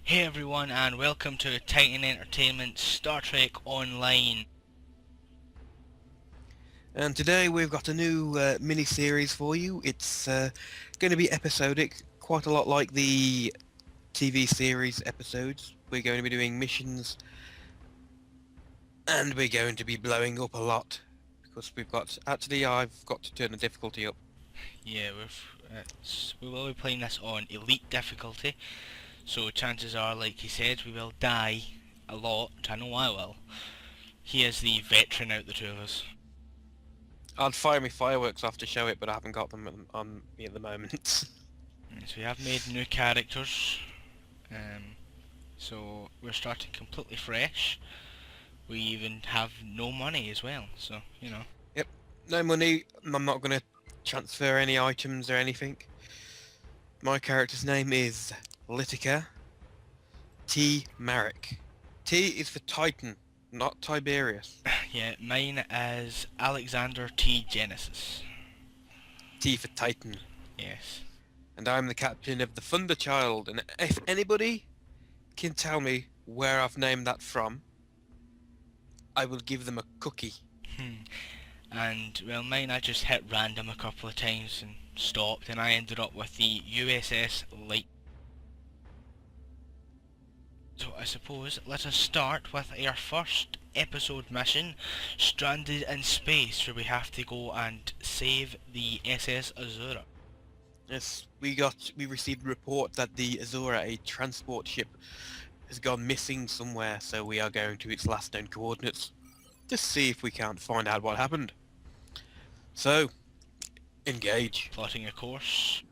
Hey everyone, and welcome to Titan Entertainment's Star Trek Online. And today we've got a new mini-series for you. It's going to be episodic, quite a lot like the TV series episodes. We're going to be doing missions, and we're going to be blowing up a lot, because I've got to turn the difficulty up. Yeah, we will be playing this on Elite difficulty, so chances are, like he said, we will die a lot. I know I will. He is the veteran out the two of us. I'd fire my fireworks off to show it, but I haven't got them on me at the moment. So we have made new characters, so we're starting completely fresh. We even have no money as well, so, you know. Yep, no money. I'm not going to transfer any items or anything. My character's name is Littica. T. Marek. T is for Titan, not Tiberius. Yeah, mine is Alexander T. Genesis. T for Titan. Yes. And I'm the captain of the Thunder Child, and if anybody can tell me where I've named that from, I will give them a cookie. And, well, mine I just hit random a couple of times and stopped, and I ended up with the USS Light. So I suppose let us start with our first episode mission, Stranded in Space, where we have to go and save the SS Azura. Yes, we received a report that the Azura, a transport ship, has gone missing somewhere, so we are going to its last known coordinates to see if we can't find out what happened. So, engage. Plotting a course.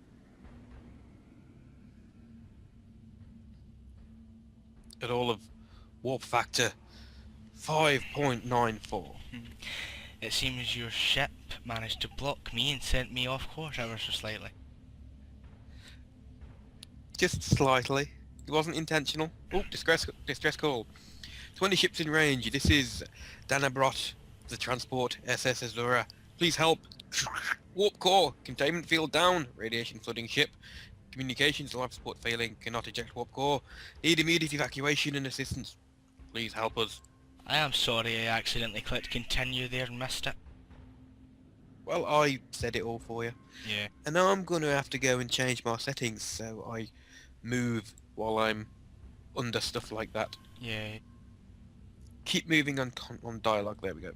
At all of warp factor 5.94. It seems your ship managed to block me and sent me off course ever so slightly. Just slightly. It wasn't intentional. Oh, distress call. 20 ships in range. This is Danabrot, the transport SS Azura. Please help. Warp core. Containment field down. Radiation flooding ship. Communications life support failing. Cannot eject warp core. Need immediate evacuation and assistance. Please help us. I am sorry I accidentally clicked continue there and missed it. Well, I said it all for you. Yeah. And now I'm going to have to go and change my settings so I move while I'm under stuff like that. Yeah. Keep moving on dialogue. There we go.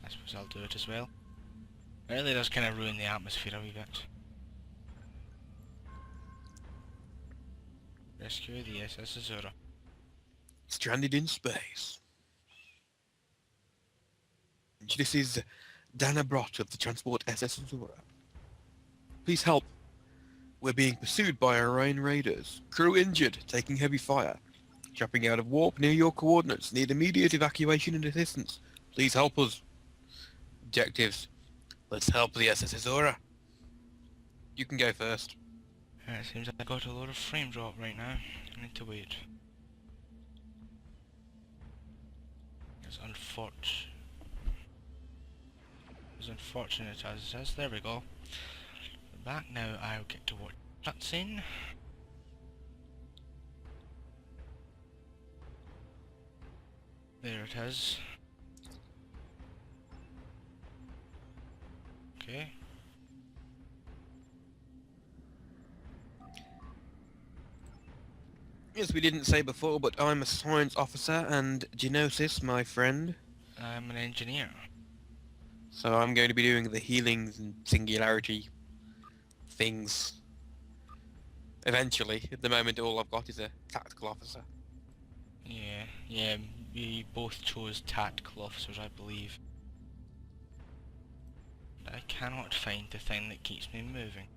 I suppose I'll do it as well. It really does kind of ruin the atmosphere a wee bit. Rescue the SS Azura. Stranded in space. This is Dana Brott of the transport SS Azura. Please help. We're being pursued by Orion raiders. Crew injured, taking heavy fire. Dropping out of warp near your coordinates. Need immediate evacuation and assistance. Please help us. Objectives. Let's help the SS Azura. You can go first. It seems I got a lot of frame drop right now. I need to wait. It's unfortunate as it is. There we go. Back now, I'll get to watch cutscene. There it is. Okay. Yes, we didn't say before, but I'm a science officer and xGeNoSiiS, my friend. I'm an engineer. So I'm going to be doing the healings and singularity things. Eventually. At the moment, all I've got is a tactical officer. Yeah, we both chose tactical officers, I believe. But I cannot find the thing that keeps me moving.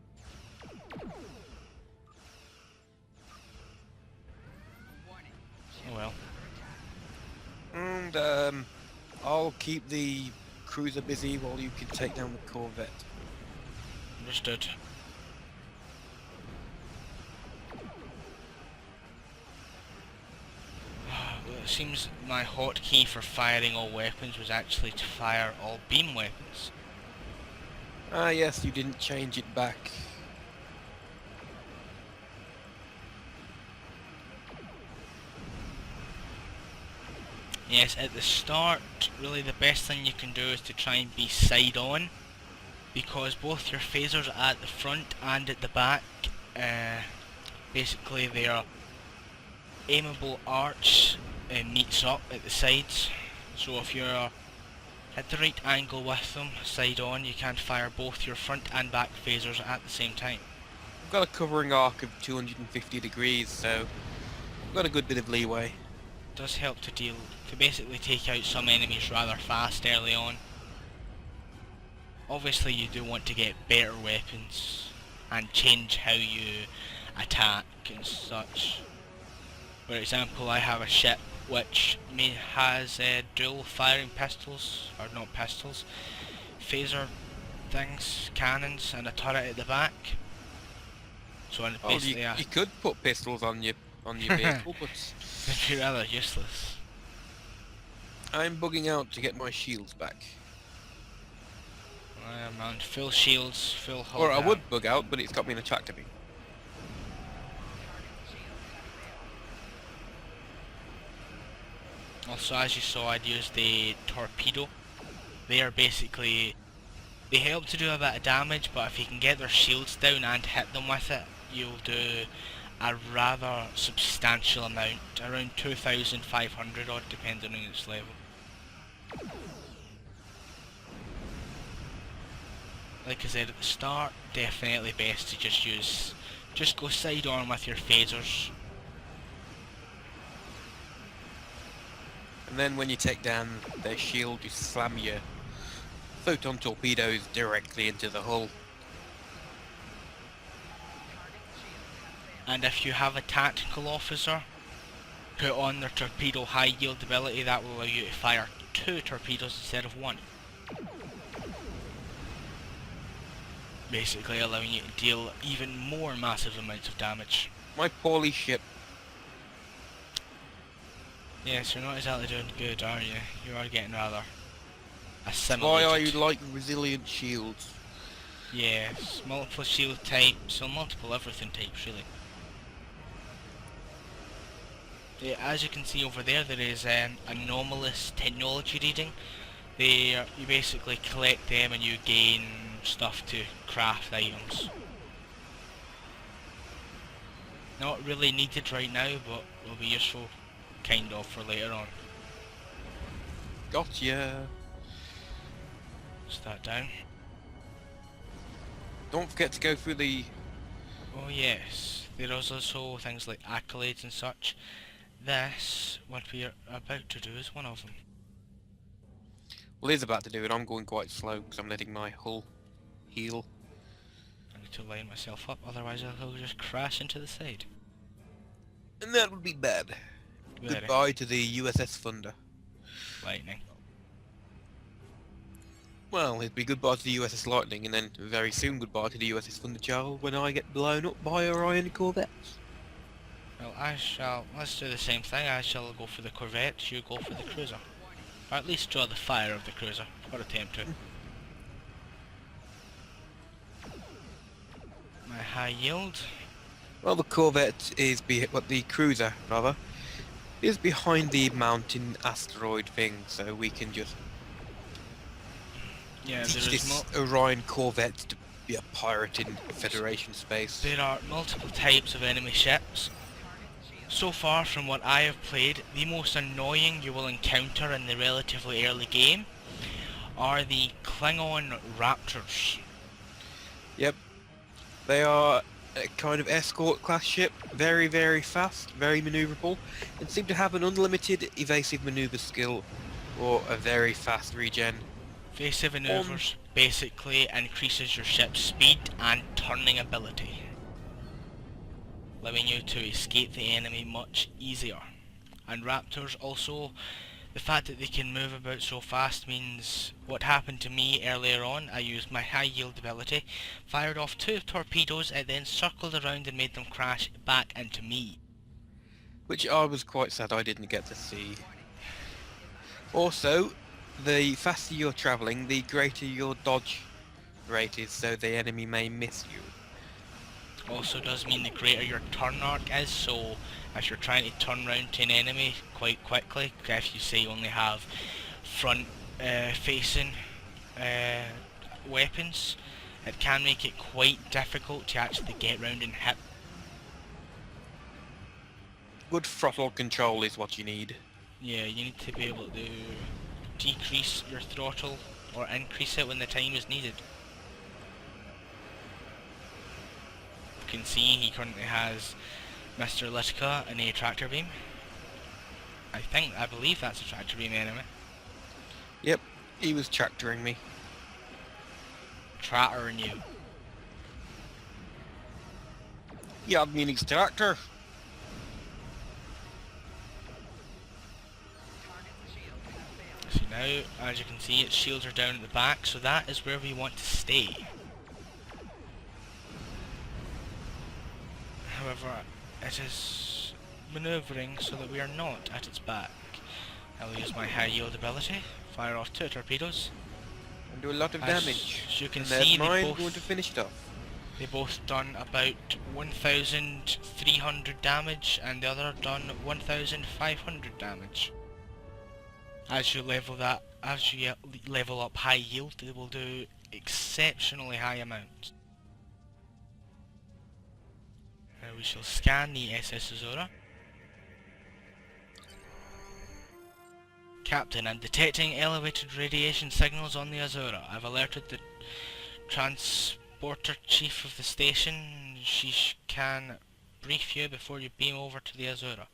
Oh well. And I'll keep the cruiser busy while you can take down the corvette. Understood. It seems my hotkey for firing all weapons was actually to fire all beam weapons. Ah yes, you didn't change it back. Yes, at the start, really the best thing you can do is to try and be side on, because both your phasers at the front and at the back, basically their aimable arch meets up at the sides. So if you're at the right angle with them, side on, you can fire both your front and back phasers at the same time. I've got a covering arc of 250 degrees, so I've got a good bit of leeway. It does help to basically take out some enemies rather fast early on. Obviously you do want to get better weapons and change how you attack and such. For example, I have a ship which has dual firing pistols, or not pistols, phaser things, cannons, and a turret at the back. So basically, you could put pistols on your vehicle, but it'd be rather useless. I'm bugging out to get my shields back. I am on full shields, full hull. Or I would bug out, but it's got me in a tractor beam. Also, as you saw, I'd used the torpedo. They help to do a bit of damage, but if you can get their shields down and hit them with it, you'll do a rather substantial amount, around 2,500 odd, depending on its level. Like I said at the start, definitely best to just go side on with your phasers. And then when you take down their shield, you slam your photon torpedoes directly into the hull. And if you have a tactical officer, put on their torpedo high yield ability. That will allow you to fire 2 torpedoes instead of 1. Basically allowing you to deal even more massive amounts of damage. My poorly ship. Yes, you're not exactly doing good, are you? You are getting rather Why are assimilated. you like resilient shields? Yes, multiple shield types, or multiple everything types really. Yeah, as you can see over there, there is an anomalous technology reading. You basically collect them and you gain stuff to craft items. Not really needed right now, but will be useful kind of for later on. Gotcha. Start down. Don't forget to go through the... Oh yes, there is also things like accolades and such. This, what we are about to do, is one of them. Well, Liz about to do it. I'm going quite slow because I'm letting my hull heal. I need to line myself up, otherwise I'll just crash into the side. And that would be bad. Very. Goodbye to the USS Thunder. Lightning. Well, it'd be goodbye to the USS Lightning, and then very soon goodbye to the USS Thunderchild when I get blown up by Orion corvettes. Well, let's do the same thing. I shall go for the corvette, you go for the cruiser. Or at least draw the fire of the cruiser, or attempt to. My high yield. Well, the corvette is the cruiser, rather, is behind the mountain asteroid thing, so we can just Yeah, teach there is this Orion corvette to be a pirate in Federation space. There are multiple types of enemy ships. So far from what I have played, the most annoying you will encounter in the relatively early game are the Klingon Raptors. Yep. They are a kind of escort class ship, very, very fast, very manoeuvrable, and seem to have an unlimited evasive manoeuvre skill or a very fast regen. Evasive maneuvers basically increases your ship's speed and turning ability, allowing you to escape the enemy much easier. And Raptors also, the fact that they can move about so fast means what happened to me earlier on. I used my high yield ability, fired off 2 torpedoes, it then circled around and made them crash back into me. Which I was quite sad I didn't get to see. Also, the faster you're travelling, the greater your dodge rate is, so the enemy may miss you. Also does mean the greater your turn arc is, so if you're trying to turn round to an enemy quite quickly, if you say you only have front facing weapons, it can make it quite difficult to actually get round and hit. Good throttle control is what you need. Yeah, you need to be able to decrease your throttle or increase it when the time is needed. You can see he currently has Mr. Littica and a tractor beam. I believe that's a tractor beam enemy. Yep, he was tractoring me. Tractoring you. He had me in his tractor. So now, as you can see, its shields are down at the back, so that is where we want to stay. However, it is manoeuvring so that we are not at its back. I will use my high yield ability, fire off 2 torpedoes. And do a lot of damage. As you can and see, there's mine going to finish it off. they both done about 1,300 damage, and the other done 1,500 damage. As you level up high yield, they will do exceptionally high amounts. Now we shall scan the SS Azura. Captain, I'm detecting elevated radiation signals on the Azura. I've alerted the transporter chief of the station. She can brief you before you beam over to the Azura.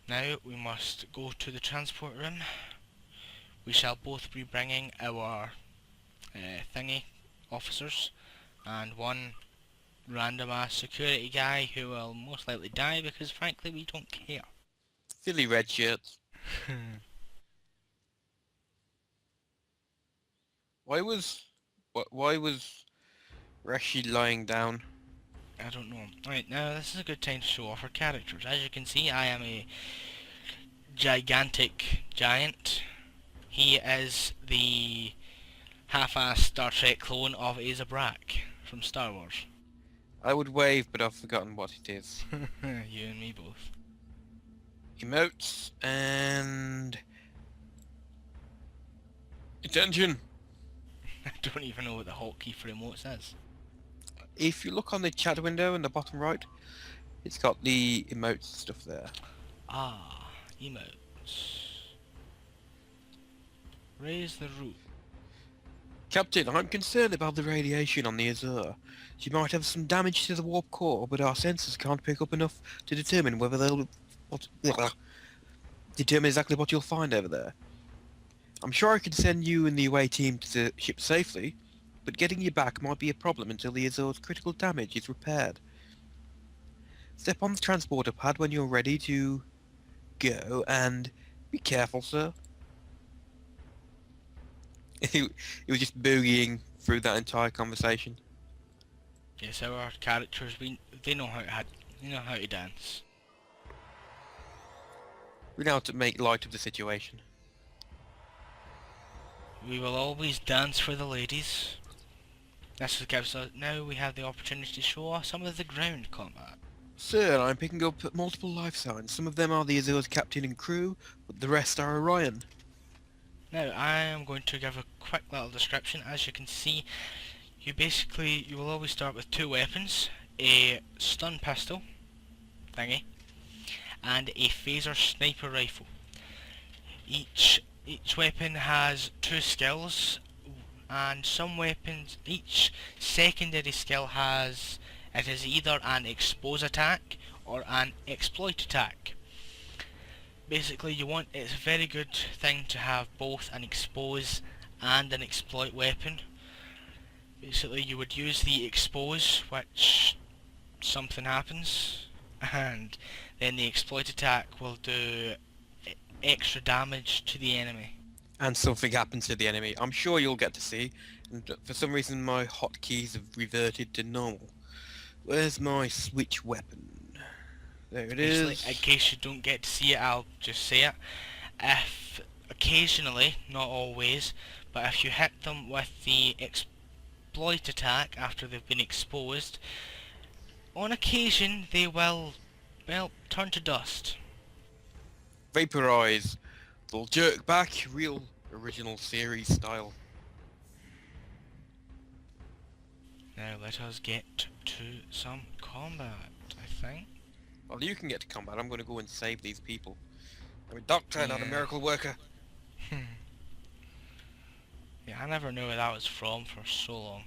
Now we must go to the transport room. We shall both be bringing our thingy officers and one random ass security guy who will most likely die because frankly we don't care. Silly red shirts. Why was Rashid lying down? I don't know. Right, now this is a good time to show off our characters. As you can see, I am a gigantic giant. He is the half-assed Star Trek clone of Asa Brack from Star Wars. I would wave, but I've forgotten what it is. You and me both. Emotes and attention. I don't even know what the hotkey for emotes is. If you look on the chat window in the bottom right, it's got the emotes stuff there. Ah, emotes. Raise the roof. Captain, I'm concerned about the radiation on the Azura. She might have some damage to the warp core, but our sensors can't pick up enough to determine whether determine exactly what you'll find over there. I'm sure I can send you and the away team to the ship safely, but getting you back might be a problem until the Azura's critical damage is repaired. Step on the transporter pad when you're ready to go, and be careful, sir. He was just boogieing through that entire conversation. Yes, our characters, they know how to dance. We know how to make light of the situation. We will always dance for the ladies. That's what gives us. Now we have the opportunity to show off some of the ground combat. Sir, I'm picking up multiple life signs. Some of them are the Azura's captain and crew, but the rest are Orion. Now I am going to give a quick little description. As you can see, you will always start with 2 weapons, a stun pistol thingy, and a phaser sniper rifle. Each weapon has 2 skills, and some weapons, each secondary skill has, it is either an expose attack or an exploit attack. Basically it's a very good thing to have both an expose and an exploit weapon. Basically you would use the expose, which something happens, and then the exploit attack will do extra damage to the enemy. And something happens to the enemy. I'm sure you'll get to see. And for some reason my hotkeys have reverted to normal. Where's my switch weapon? There it is. In case you don't get to see it, I'll just say it. If occasionally, not always, but if you hit them with the exploit attack after they've been exposed, on occasion they will, well, turn to dust. Vaporize. They'll jerk back, real original series style. Now let us get to some combat, I think. Well, you can get to combat. I'm going to go and save these people. I'm a doctor, not a Yeah. miracle worker. Yeah, I never knew where that was from for so long.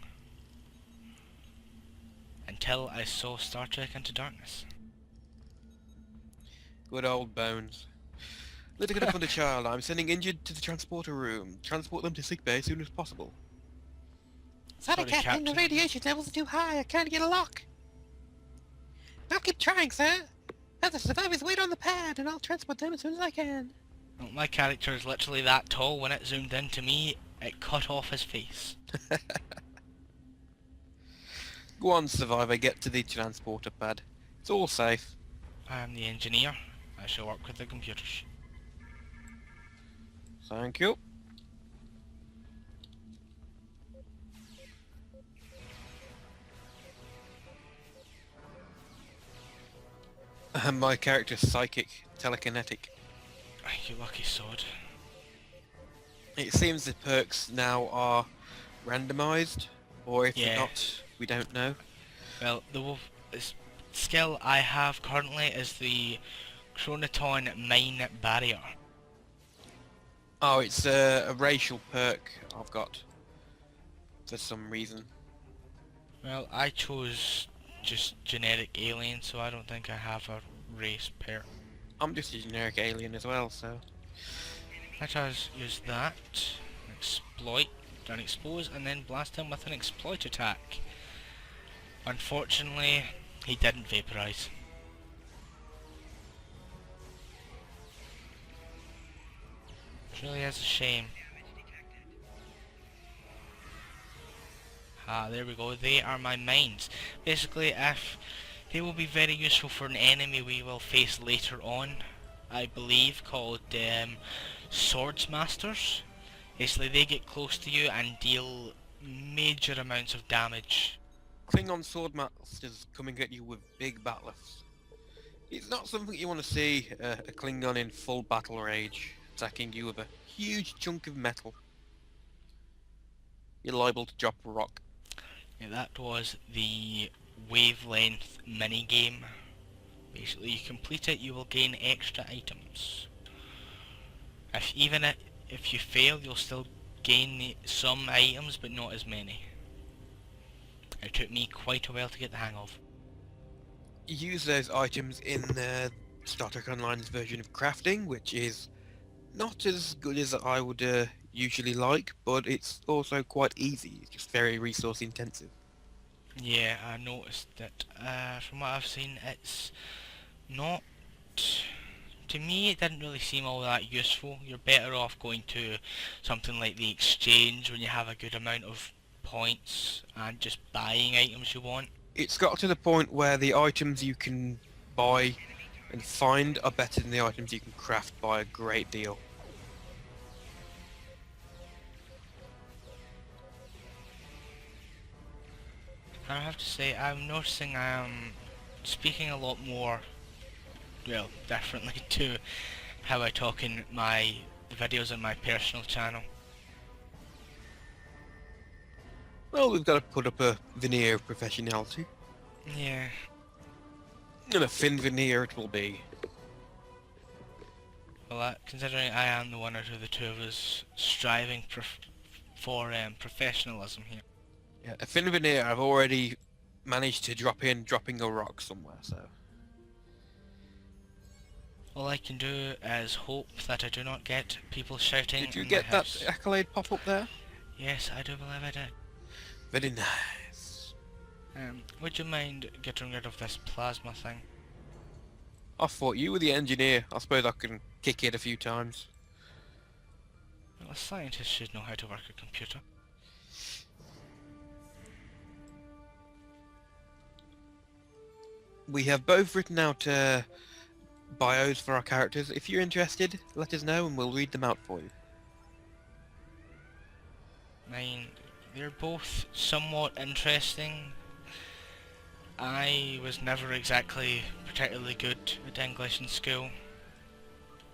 Until I saw Star Trek Into Darkness. Good old bones. Littica to fund a child. I'm sending injured to the transporter room. Transport them to sickbay as soon as possible. Sorry, Captain, the radiation levels are too high. I can't get a lock. I'll keep trying, sir. Let the survivors wait on the pad, and I'll transport them as soon as I can. Well, my character is literally that tall. When it zoomed into me, it cut off his face. Go on, survivor, get to the transporter pad. It's all safe. I am the engineer. I shall work with the computers. Thank you. And my character's psychic, telekinetic. You lucky sod. It seems the perks now are randomized, or if they're Yeah. not, we don't know. Well, the skill I have currently is the Chronoton Mine Barrier. Oh, it's a racial perk I've got for some reason. Well, I chose just generic alien, so I don't think I have a race pair. I'm just a generic alien as well, so... Let us use that, exploit, and expose, and then blast him with an exploit attack. Unfortunately, he didn't vaporize. It really is a shame. Ah, there we go. They are my mines. Basically, if they will be very useful for an enemy we will face later on, I believe, called Swords Masters. Basically, they get close to you and deal major amounts of damage. Klingon sword masters coming at you with big batleths. It's not something you want to see, a Klingon in full battle rage attacking you with a huge chunk of metal. You're liable to drop a rock. Yeah, that was the wavelength minigame. Basically, you complete it, you will gain extra items. If you fail, you'll still gain some items, but not as many. It took me quite a while to get the hang of. You use those items in Star Trek Online's version of crafting, which is not as good as I would usually like, but it's also quite easy. It's just very resource intensive. Yeah, I noticed that. From what I've seen, it's not... To me, it didn't really seem all that useful. You're better off going to something like the exchange when you have a good amount of points and just buying items you want. It's got to the point where the items you can buy and find are better than the items you can craft by a great deal. I have to say, I'm noticing I'm speaking a lot more, well, differently to how I talk in my videos on my personal channel. Well, we've got to put up a veneer of professionality. Yeah. And a thin veneer it will be. Well, considering I am the one out of the two of us striving for professionalism here. Yeah, a thin veneer I've already managed to dropping a rock somewhere, so... All I can do is hope that I do not get people shouting Did you in get my that house. accolade pop up there? Yes, I do believe I did. Very nice. Would you mind getting rid of this plasma thing? I thought you were the engineer. I suppose I can kick it a few times. Well, a scientist should know how to work a computer. We have both written out bios for our characters. If you're interested, let us know and we'll read them out for you. I mean, they're both somewhat interesting. I was never exactly particularly good at English in school.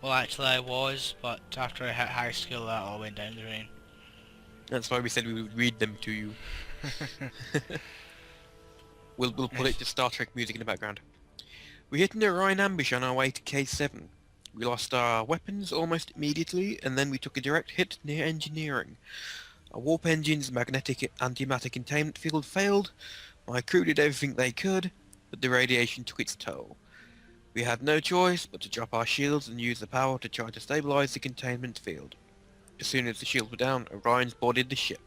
Well, actually I was, but after I hit high school that all went down the drain. That's why we said we would read them to you. We'll put it to Star Trek music in the background. We hit an Orion ambush on our way to K7. We lost our weapons almost immediately, and then we took a direct hit near engineering. Our warp engine's magnetic antimatter containment field failed. My crew did everything they could, but the radiation took its toll. We had no choice but to drop our shields and use the power to try to stabilize the containment field. As soon as the shields were down, Orions boarded the ship.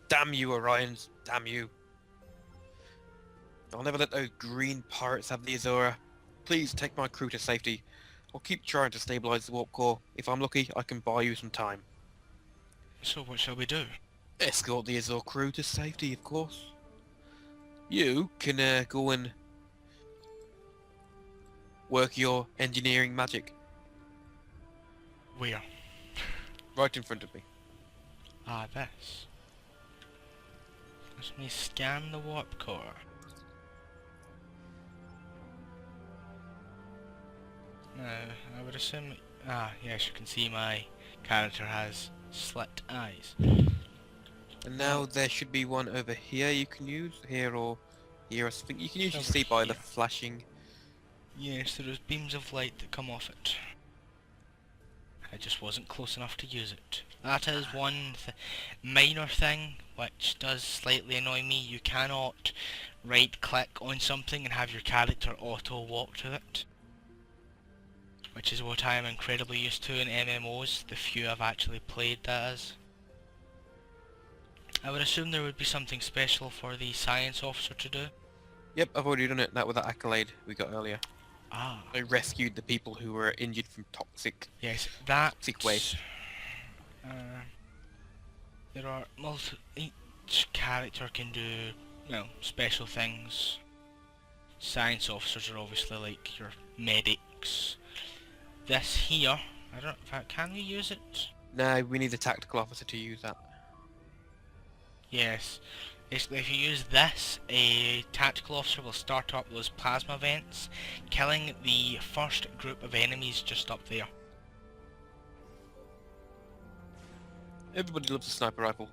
Damn you, Orions! Damn you! I'll never let those green pirates have the Azura. Please take my crew to safety. I'll keep trying to stabilize the warp core. If I'm lucky, I can buy you some time. So what shall we do? Escort the Azure crew to safety, of course. You can go and work your engineering magic. Where? Right in front of me. Ah, this. Let me scan the warp core. I would assume... Ah, yes, you can see my character has slit eyes. And now there should be one over here you can use. Here or here or something. You can usually Over see by the here. flashing. Yes, there is beams of light that come off it. I just wasn't close enough to use it. That is one minor thing which does slightly annoy me. You cannot right click on something and have your character auto walk to it. Which is what I am incredibly used to in MMOs, the few I've actually played that is. I would assume there would be something special for the science officer to do. Yep, I've already done it. That was that accolade we got earlier. Ah, I rescued the people who were injured from toxic. yes, that... Toxic waste. There are each character can do, well, special things. Science officers are obviously like your medics. This here, I don't know, can we use it? No, we need a tactical officer to use that. Yes. Basically, if you use this, a tactical officer will start up those plasma vents, killing the first group of enemies just up there. Everybody loves a sniper rifle.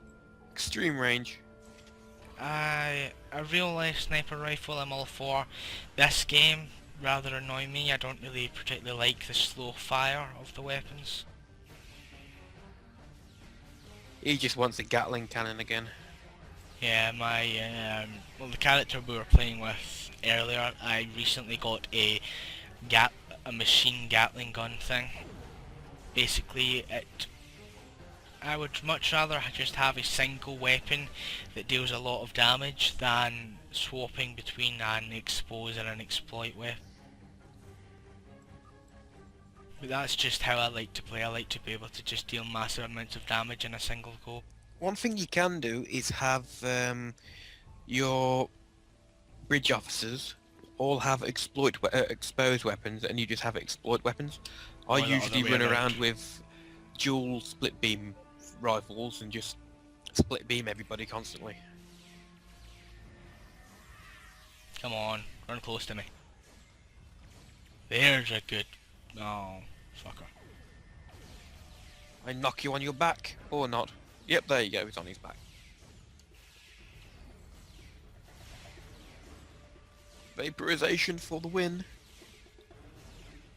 Extreme range. A real life sniper rifle I'm all for. This game rather annoy me. I don't really particularly like the slow fire of the weapons. He just wants a Gatling cannon again. Yeah, my well, the character we were playing with earlier, I recently got a machine Gatling gun thing. Basically, I would much rather just have a single weapon that deals a lot of damage than swapping between an expose and an exploit weapon. But that's just how I like to play. I like to be able to just deal massive amounts of damage in a single go. One thing you can do is have your bridge officers all have exposed weapons, and you just have exploit weapons. I Or the usually other way run around around. with dual split beam rifles and just split beam everybody constantly. Come on, run close to me. There's a good... Oh, fucker. I knock you on your back, or not. Yep, there you go, he's on his back. Vaporization for the win.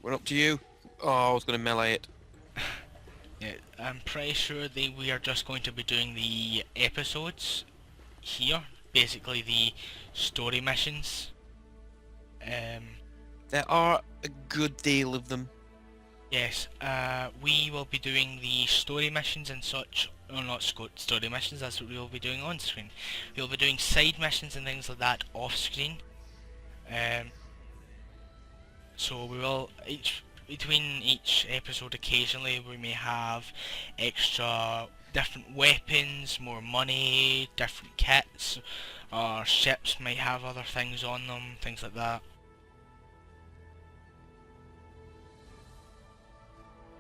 Run up to you. Oh, I was going to melee it. Yeah, I'm pretty sure we are just going to be doing the episodes here. Basically the story missions. There are a good deal of them. Yes, we will be doing the story missions and such. Or not story missions, that's what we will be doing on screen. We'll be doing side missions and things like that off screen. So we will, between each episode occasionally we may have extra different weapons, more money, different kits. Our ships might have other things on them, things like that.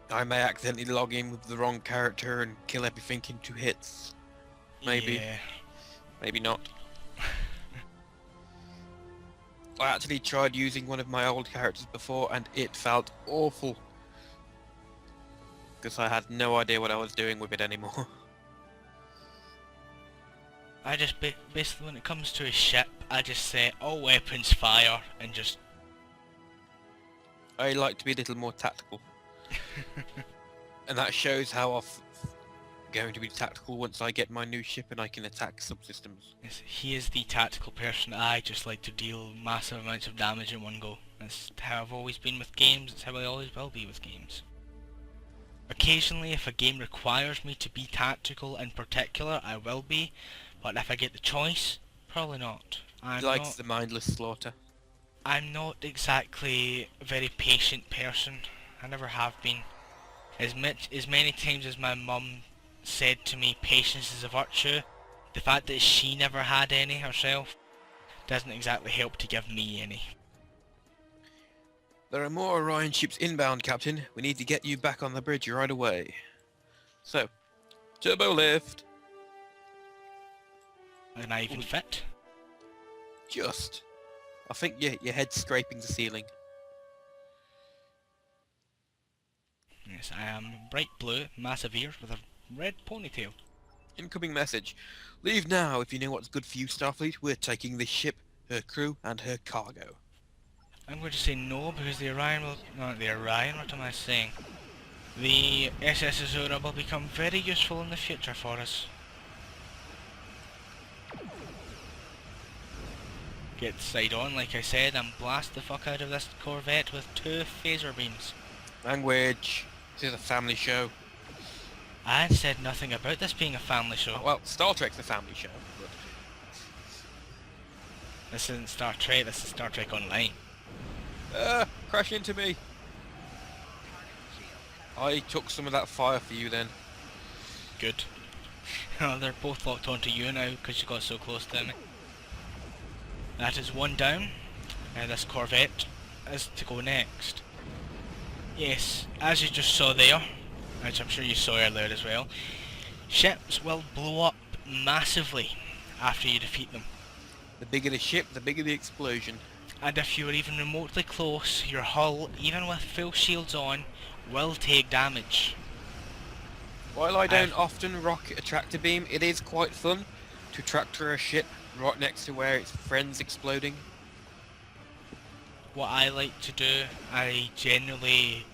I may accidentally log in with the wrong character and kill everything in 2 hits. Maybe. Yeah. Maybe not. I actually tried using one of my old characters before and it felt awful. Because I had no idea what I was doing with it anymore. I just basically, when it comes to a ship, I just say all weapons fire and just. I like to be a little more tactical. And that shows how I'm going to be tactical once I get my new ship and I can attack subsystems. Yes, he is the tactical person. I just like to deal massive amounts of damage in one go. That's how I've always been with games. It's how I always will be with games. Occasionally, if a game requires me to be tactical in particular, I will be. But if I get the choice, probably not. He likes the mindless slaughter. I'm not exactly a very patient person. I never have been. As many times as my mum said to me, patience is a virtue, the fact that she never had any herself doesn't exactly help to give me any. There are more Orion ships inbound, Captain. We need to get you back on the bridge right away. So, turbo lift. And I even fit. Just. I think your head's scraping the ceiling. Yes, I am bright blue, massive ears with a red ponytail. Incoming message. Leave now if you know what's good for you, Starfleet. We're taking this ship, her crew, and her cargo. I'm going to say no because the Orion will... Not the Orion, what am I saying? The SS Azura will become very useful in the future for us. Get side on, like I said, and blast the fuck out of this Corvette with 2 phaser beams. Language. This is a family show. I said nothing about this being a family show. Well, Star Trek's a family show. But... This isn't Star Trek, this is Star Trek Online. Crash into me. I took some of that fire for you then. Good. Oh, they're both locked onto you now because you got so close to me. That is one down. This Corvette is to go next. Yes, as you just saw there, which I'm sure you saw earlier as well, ships will blow up massively after you defeat them. The bigger the ship, the bigger the explosion. And if you are even remotely close, your hull, even with full shields on, will take damage. While I don't often rock a tractor beam, it is quite fun to tractor a ship right next to where its friend's exploding. What I like to do, I generally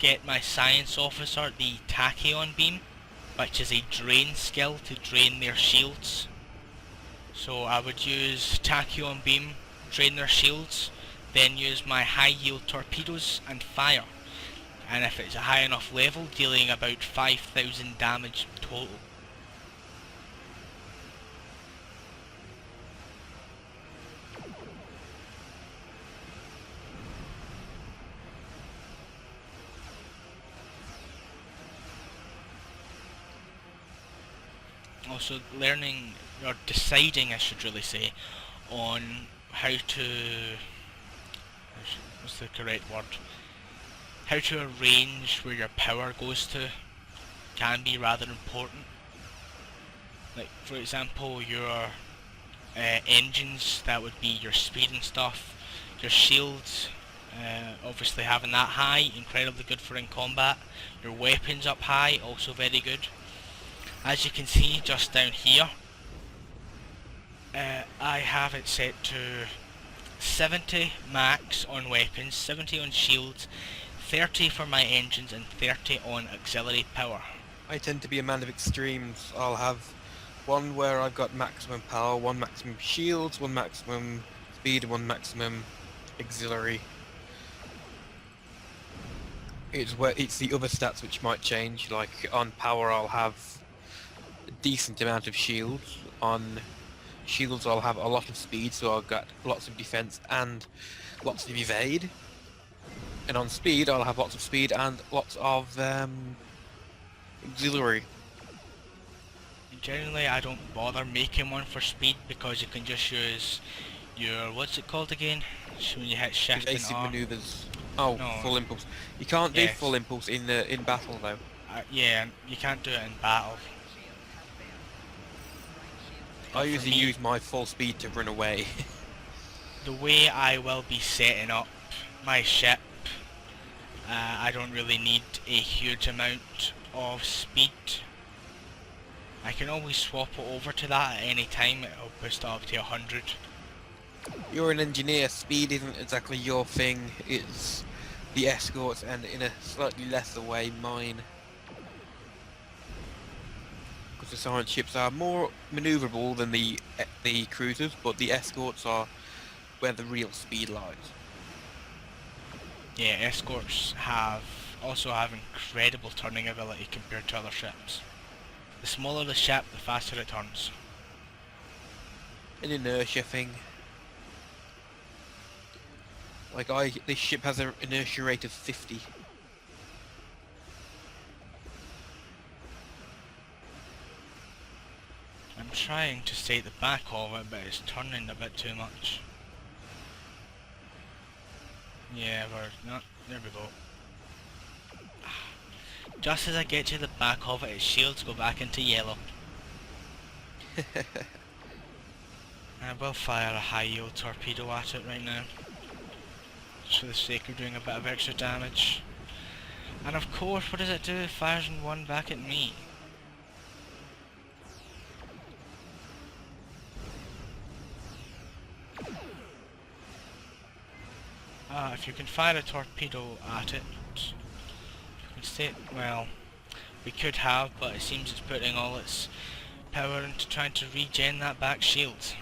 get my science officer the tachyon beam, which is a drain skill to drain their shields. So I would use tachyon beam, drain their shields, then use my high yield torpedoes and fire. And if it's a high enough level, dealing about 5,000 damage total. Also learning, or deciding I should really say, on how to, what's the correct word, how to arrange where your power goes to can be rather important. Like for example your engines, that would be your speed and stuff, your shields, obviously having that high, incredibly good for in combat, your weapons up high, also very good. As you can see just down here, I have it set to 70 max on weapons, 70 on shields, 30 for my engines and 30 on auxiliary power. I tend to be a man of extremes. I'll have one where I've got maximum power, one maximum shields, one maximum speed, one maximum auxiliary. It's the other stats which might change, like on power I'll have a decent amount of shields, on shields I'll have a lot of speed, so I'll get lots of defense and lots of evade, and on speed I'll have lots of speed and lots of auxiliary. Generally I don't bother making one for speed because you can just use your, what's it called again, when you hit shift and Evasive R. maneuvers. Oh, No. full impulse. You can't do Yes. full impulse in battle though. Yeah, you can't do it in battle. I for usually me- use my full speed to run away. the way I will be setting up my ship, I don't really need a huge amount of speed. I can always swap it over to that at any time. It'll boost it up to 100. You're an engineer. Speed isn't exactly your thing. It's the escorts, and in a slightly lesser way, mine. Because the science ships are more manoeuvrable than the cruisers, but the escorts are where the real speed lies. Yeah, escorts also have incredible turning ability compared to other ships. The smaller the ship, the faster it turns. An inertia thing. Like this ship has an inertia rate of 50. I'm trying to stay at the back of it, but it's turning a bit too much. Yeah, there we go. Just as I get to the back of it, its shields go back into yellow. I will fire a high yield torpedo at it right now, just for the sake of doing a bit of extra damage. And of course, what does it do? It fires one back at me. If you can fire a torpedo at it, well, we could have, but it seems it's putting all its power into trying to regen that back shield.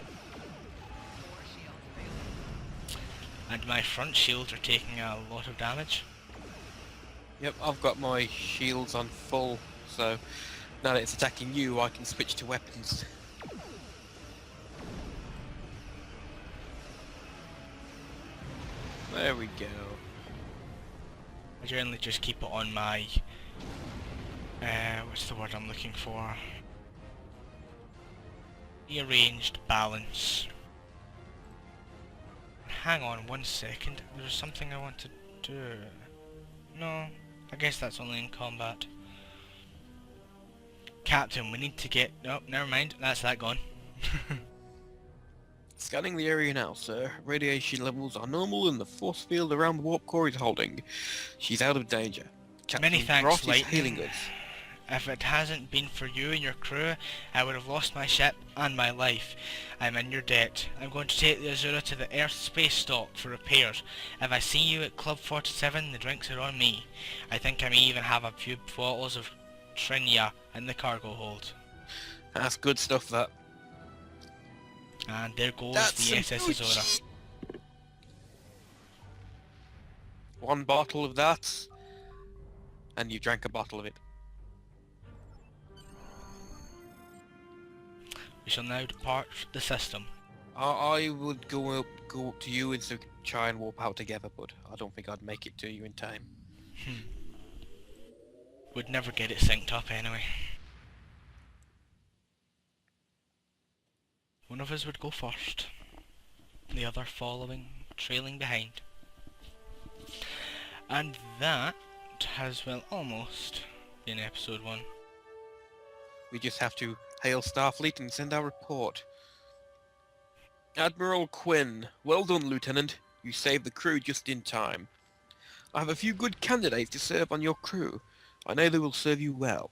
And my front shields are taking a lot of damage. Yep, I've got my shields on full, so now that it's attacking you, I can switch to weapons. There we go. I generally just keep it on my, what's the word I'm looking for? Rearranged balance. Hang on 1 second, there's something I want to do. No, I guess that's only in combat. Captain, we need to get... Oh, never mind, that's that gone. Scanning the area now, sir. Radiation levels are normal and the force field around the warp core is holding. She's out of danger. Captain Many thanks, Ross is Lightning. hailing us. If it hasn't been for you and your crew, I would have lost my ship and my life. I'm in your debt. I'm going to take the Azura to the Earth space dock for repairs. If I see you at Club 47, the drinks are on me. I think I may even have a few bottles of Trinia in the cargo hold. That's good stuff, that. And there goes That's the some SS good Azura. One bottle of that, and you drank a bottle of it. We shall now depart the system. I would go up to you and so try and warp out together, but I don't think I'd make it to you in time. Would never get it synced up anyway. One of us would go first, the other following, trailing behind. And that has, well, almost been episode 1. We just have to hail Starfleet and send our report. Admiral Quinn, well done, Lieutenant. You saved the crew just in time. I have a few good candidates to serve on your crew. I know they will serve you well.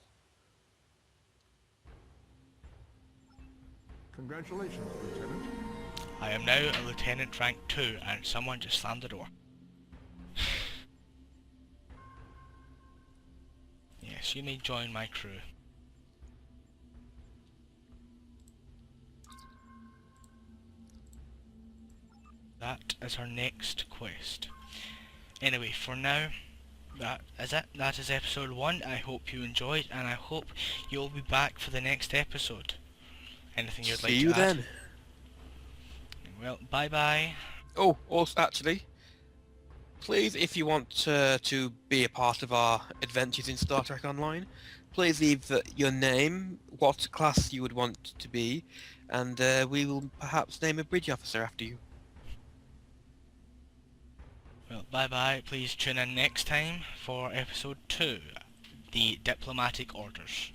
Congratulations, Lieutenant. I am now a Lieutenant rank 2 and someone just slammed the door. Yes, you may join my crew. That is our next quest. Anyway, for now, that is it. That is episode 1. I hope you enjoyed, and I hope you'll be back for the next episode. Anything you'd like to add? See you then. Well, bye bye. Oh, also, actually, please, if you want to be a part of our adventures in Star Trek Online, please leave your name, what class you would want to be, and we will perhaps name a bridge officer after you. Well, bye bye. Please tune in next time for episode 2, the Diplomatic Orders.